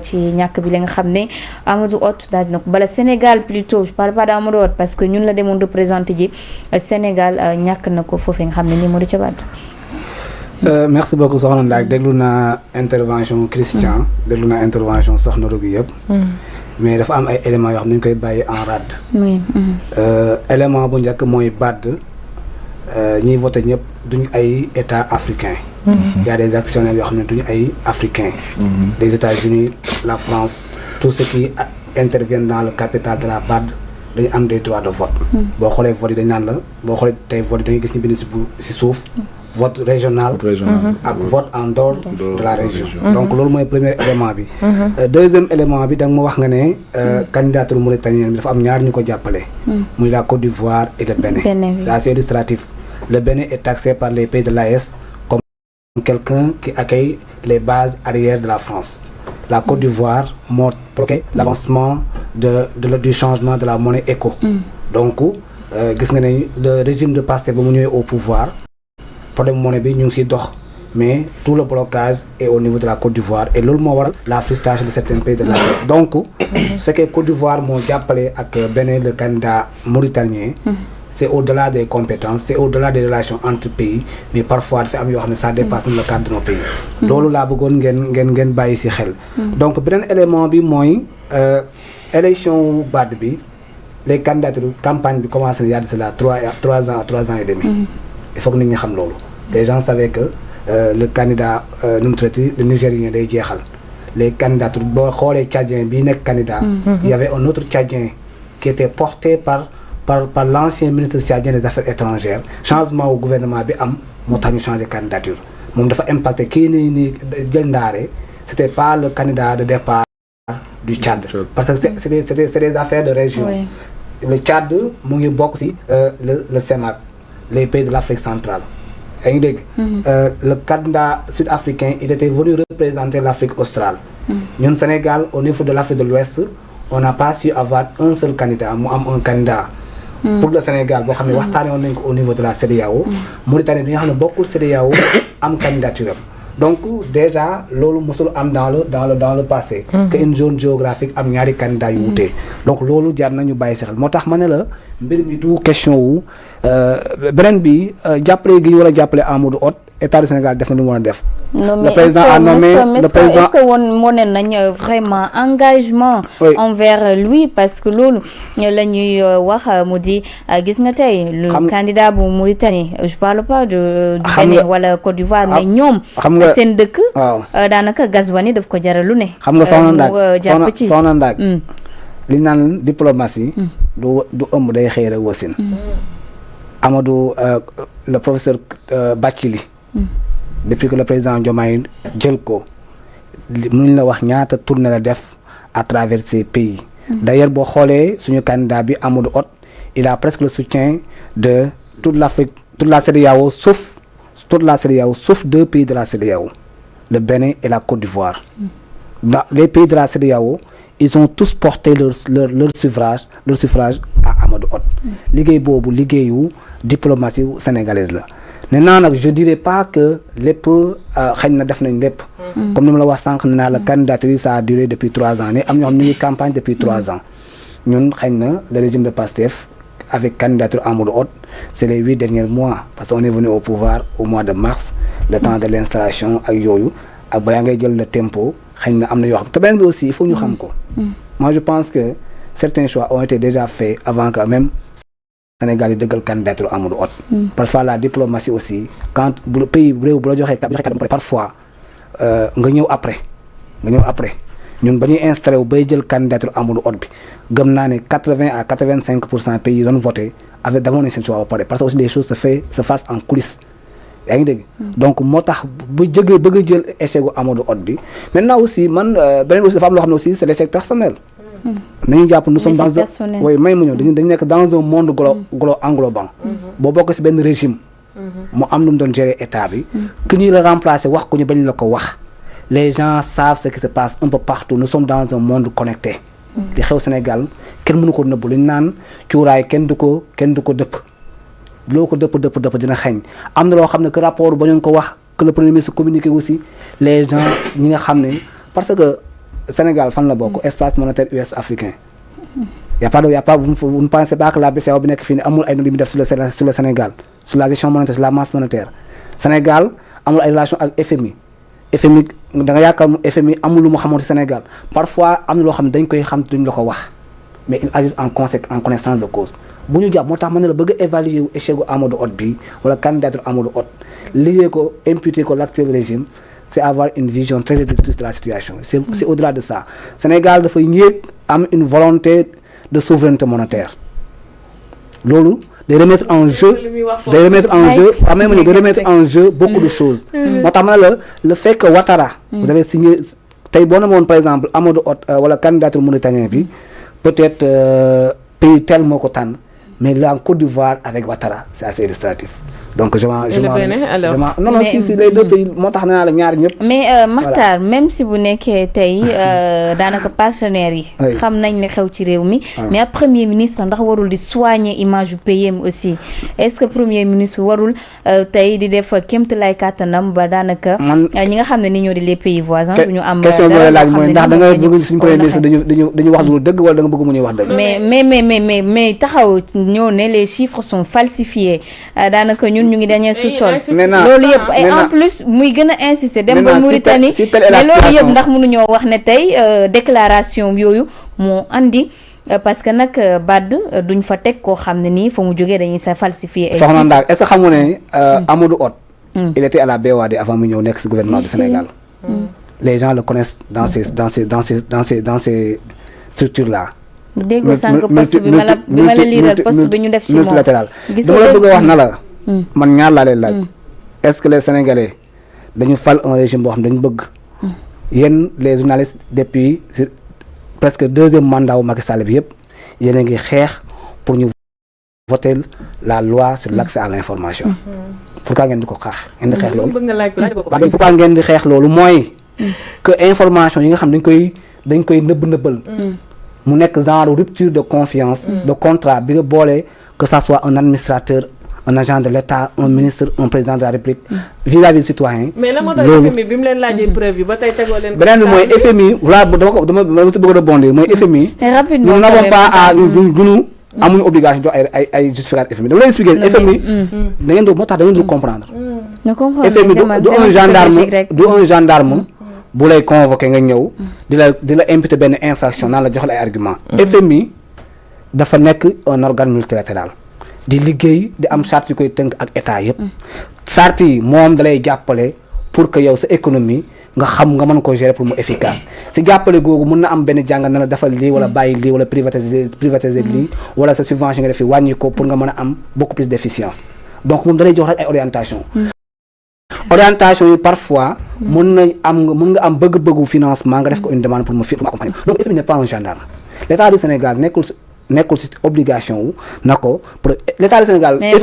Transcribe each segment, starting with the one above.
ci ñàkk bi la nga xam ne Amadou Hott daal dina ko bala Sénégal plutôt je parle pas d'Amadou Hott parce que ñun la demoon représenté ji Sénégal ñàkk na ko foofee nga xam ne nii moo di ca Wade. Merci beaucoup soxna Ndaak déglu naa intervention Christian déglu naa intervention soxna Rougui yëpp. mais dafa am ay éléments yoo xam ne ñu koy bàyyi en rade. oui. élément bu njëkk mooy BAD ñiy voté ñëpp duñu ay état africain. Il y a des actionnaires yoo xam ne duñu ay africains. des États-Unis la France tout ce qui intervient dans le capital de la BAD dañu am des droits de vote. boo xoolee vote yi dañu naan la boo xoolee tey vote yi da ngay gis ñu bind si suuf. vote régional ak vote en dehors de la région. donc loolu mooy premier élément bi. deuxième élément bi da nga ma wax nga ne candidature mauritanienne bi dafa am ñaar ñu ko jàppale. muy la Côte d'Ivoire et le Bénin. C'est assez illustratif. Le Bénin est taxé par les pays de l'AES comme quelqu'un qui accueille les bases arrière de la France. La Côte d'Ivoire moo bloqué l'avancement du changement de la monnaie éco. donc gis nga ne le régime de Pastef ba mu ñëwee au pouvoir problème monnaie bi ñu ngi siy dox mais tout le blocage est au niveau de la Côte d'Ivoire et loolu moo waral la frustration de certains pays de l'AES. donc su fekkee Côte d'Ivoire moo jàppale ak Bénin le candidat mauritanien. c'est au-delà des compétences c'est au-delà des relations entre pays mais parfois dafa am yoo xam ne ça dépasse le cadre de nos pays. loolu laa bëggoon ngeen bàyyi ci xel. donc beneen élément bi mooy élection BAD bi les candidatures campagne bi commencé na y a de cela 3 ans et demi. il faut que nit ñi xam loolu. les gens savaient que le candidat nu mu traité le Nigérien day jeexal les candidatures boo xoolee Tchadien bii nekk candidat. il y avait un autre Tchadien qui était porté par l'ancien ministre tchadien des affaires étrangères changement au gouvernement bi am moo tax ñu changé candidature moom dafa impacté kii nii jël ndaare c'était pas le candidat de départ du Tchad parce que c'est des affaires de région. Oui. Le Tchad mu ngi bokk ci le CEMAC les pays de l'Afrique centrale. yaa ngi dégg. Le candidat sud-africain il était venu représenter l'Afrique australe. ñun Sénégal au niveau de l'Afrique de l'Ouest on n'a pas su avoir un seul candidat mu am un candidat. pour le Sénégal boo xam ne waxtaanee woon nañ ko au niveau de la CEDEAO. Mauritanie bi nga xam ne bokkul CEDEAO am candidature am donc déjà loolu mosul am dans le passé. que une zone géographique am ñaari candidats yu wutee donc loolu jaar nañu bàyyi si xel moo tax ma ne la mbir mi du question wu beneen bi jàppale gi ñu war a jàppale Amadou Hott état du Sénégal def na lu mu war a def. le président a nommé le président est-ce que woon nañ vraiment engagement. Oui. Envers lui parce que loolu la ñuy wax mu di gis nga tey. le candidat bu Mauritanie je parle pas du Bénin wala Côte d'Ivoire mais ñoom. seen dëkk. waaw daanaka Gazouani daf ko jaral lu ne. xam nga soxna Ndaak li naan diplomatie. du ëmb day xëy rek wasin. Amadou le professeur Bathily. depuis que le président Diomaye jël ko mënuñ la wax ñaata tournée la def à travers ces pays. D'ailleurs boo xoolee suñu candidat bi Amadou Hott il a presque le soutien de toute l'Afrique toute la CEDEAO sauf 2 pays de la CEDEAO le Bénin et la Côte d'Ivoire. Dans les pays de la CEDEAO ils ont tous porté leur suffrage à Amadou Hott. liggéey boobu liggéeyu diplomatie sénégalaise la. maintenant nag je dirais pas que lépp xëy na def nañ lépp. comme ni ma la wax sànq ne naa la candidature ça a duré depuis 3 ans ne am ñoo xam ñu ngi campagne depuis 3 ans ñun xëy na le régime de Pastef avec candidature Amadou Hott c'est les 8 derniers mois parce qu'on est venu au pouvoir au mois de mars le temps de l'installation ak yooyu ak balaa ngay jël le tempo xëy na am na yoo xam te beneen bi aussi il faut ñu xam ko. moi je pense que certains choix ont été déjà faits avant que même Sénégal yi dëggal candidature Amadou Hott. Parfois la diplomatie aussi quand bu pays réew bu la joxee kàddu parfois nga ñëw après ñun ba ñuy installé wu bay jël candidature Amadou Hott bi gëm naa ne 80 à 85% pays yi doon voté avec damoon nañ seen choix ba pare parce que aussi les choses se fassent en coulisses yaa ngi dégg. donc moo tax bu bëgg a jël échec gu Amadou Hott bi maintenant aussi man beneen aussi dafa am loo xam ne aussi c'est l'échec personnel. nañu jàpp nous sommes dans un oui may mu ñëw dañu nekk dans un monde englobant. boo bokk ci benn régime. mu am lu mu doon gérer état bi. que ñuy la remplacer wax ko ñu bañ la ko wax. les gens savent ce qui se passe un peu partout nous sommes dans un monde connecté. li xew Sénégal kenn mënu ko nëbbu li ñu naan cuuraay kenn du ko dëpp. loo ko dëpp dina xeeñ am na loo xam ne que rapport ba ñu ko wax que le premier ministre communiqué aussi les gens ñi nga xam ne parce que Sénégal fan la bokk espace monétaire ouest africain. y a pas vous ne pensez pas que la BCEAO bi nekk fii nii amul ay lu muy def sur le Sénégal sur la gestion monétaire sur la masse monétaire Sénégal amul ay relation ak FMI da nga yaakaar FMI amul lu mu xamoon ci Sénégal parfois am na loo xam ne dañ koy xam duñ la ko wax mais ils agissent en connaissance de cause bu ñu jàpp moo tax ma ne la bëgg a évaluer wu échec gu Amadou Hott bi wala candidature Amadou Hott lié ko imputer ko l'actuel régime c'est avoir une vision très réductrice de la situation c'est au-delà de ça Sénégal dafay yéeg am une volonté de souveraineté monétaire loolu de remettre en jeu beaucoup de choses moo tax ma ne la le fait que Ouattara vous avez signé tey boo na moon par exemple Amadou Hott wala candidature mauritanien bi peut-être pays tel moo ko tànn mais là en Côte d'Ivoire avec Ouattara c'est assez illustratif donc non si les deux pays moo tax naa la ñaar ñëpp. mais Makhtar même si bu nekkee tey daanaka partenaires yi. xam nañ ne xew ci réew mi. mais ab premier ministre ndax warul di soigner image du pays aussi est-ce que premier ministre warul tey di def kéemtalaay kàttanam ba daanaka. ñi nga xam ne ni ñoo di les pays voisins. du ñu am question bi laaj mooy ndax da nga bëgg suñu premier ministre dañu wax lu dëgg wala da nga bëgg mu ñuy wax dëgg. mais taxaw ñoo ne les chiffres sont falsifiés daanaka ñun. ñu ngi dañee sous-sol loolu yëpp ay en plus muy gën a insister dem ba Mauritanie mais loolu yëpp ndax mënuñoo wax ne tey déclaration yooyu moo andi parce que nag BAD duñ fa teg koo xam ne nii fa mu jógee dañuy sa falsifier ay soxna Ndak est-ce que xamu ne Amadou Hott il était à la BOAD avant mu ñëw nekk ci gouvernement du Sénégal les gens le connaissent dans ces structures là déggoo sànq poste bi ma la liiral poste bi ñu def ci moom multilatéral dama la bëgg a wax na la man ñaar laa leen laaj est-ce que les Sénégalais dañu fal un régime boo xam dañu bëgg yéen les journalistes depuis presque deuxième mandat wu Macky Sall bi yëpp yéen a ngi xeex pour ñu voter la loi sur l'accès à l'information pourquoi ngeen di ko ngeen di xeex loolu pourquoi ngeen di xeex loolu mooy que information yi nga xam dañ koy nëbbal mu nekk genre rupture de confiance de contrat bi nga boolee que ça soit un administrateur un agent de l'État un ministre un président de la République vis-à-vis citoyen. mais la moo tax FMI bi mu leen laajee preuve yi ba tey tegoo leen. beneen bi mooy FMI voilà dama bëgg a rebondir mooy FMI. rapidement nous n'avons pas à duñu amuñu obligation jox ay justificatif FMI dama lay expliquer FMI da ngeen moo tax da ngeen dul comprendre. FMI du un gendarme bu lay convoquer nga ñëw di la imputer benn infraction naan la jox la ay argument FMI dafa nekk un organe multilatéral di liggéey di am charte yu koy tënk ak état yëpp charte yi moom dalay jàppale pour que yow sa économie nga xam nga mën ko gérer pour mu efficace si jàppale googu mën na am benn jàngat na la defal lii wala bàyyi lii wala privatiser lii wala sa subvention nga def fi wàññi ko pour nga mën a am beaucoup plus d'efficience donc moom dalay jox rek ay orientation yi parfois mën nga am bëgg-bëggu financement nga def ko une demande pour mu accompagner donc FMI n'est pas un gendarme l'État du Sénégal nekkul ci obligation wu na ko pour l'État du Sénégal. mais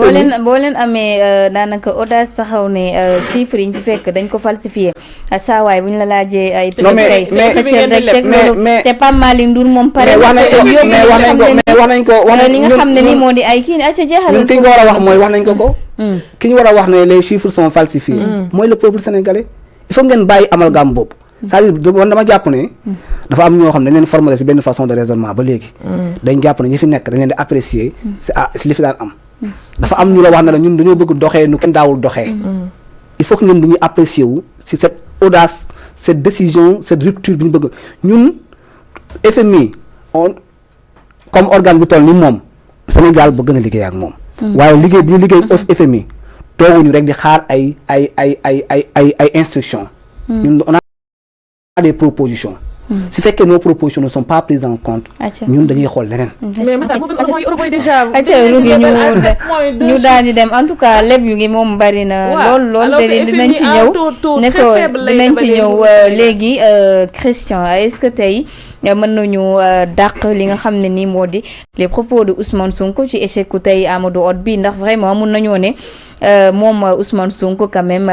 boo leen amee daanaka audace taxaw ne chiffres yi ñu fekk dañ ko falsifié saa waay bu ñu la laajee ay. non mais te Pape Malick Ndour moom pare. wax nañ ko li nga xam ne ni moo di ay kii ni acca jeexalal. ki nga war a wax mooy wax nañ ko. ki ñu war a wax ne les chiffres sont falsifiés. mooy le peuple sénégalais il faut ngeen bàyyi amalgame boobu. c'est-à-dire man dama jàpp ne dafa am ñoo xam ne dañ leen formuler ci benn façon de raisonnement ba léegi dañ jàpp ne ñi fi nekk dañ leen di apprécier ci li fi daan am dafa am ñu la wax ne la ñun dañoo bëgg doxee nu kenn daawul doxee il faut que ñun dañuy apprécier wu ci cette audace cette décision cette rupture bi ñu bëgg ñun FMI comme organe bu toll ni moom Sénégal bëgg na liggéey ak moom waaye liggéey bi ñu liggéey FMI tooguñu rek di xaar ay instructions ñun des propositions su fekkee nos propositions ne sont pas prises en compte ñun dañuy xool leneen ñu daal di dem en tout cas leb yu ngi moom bari na lool te dinañ ci ñëw ne ko dinañ ci ñëw léegi Christian est-ce que tey mën nañu dàq li nga xam ne nii moo di les propos de Ousmane Sonko ci échec ku tey Amadou Hott bi ndax vraiment mun nañoo ne moom Ousmane Sonko quand même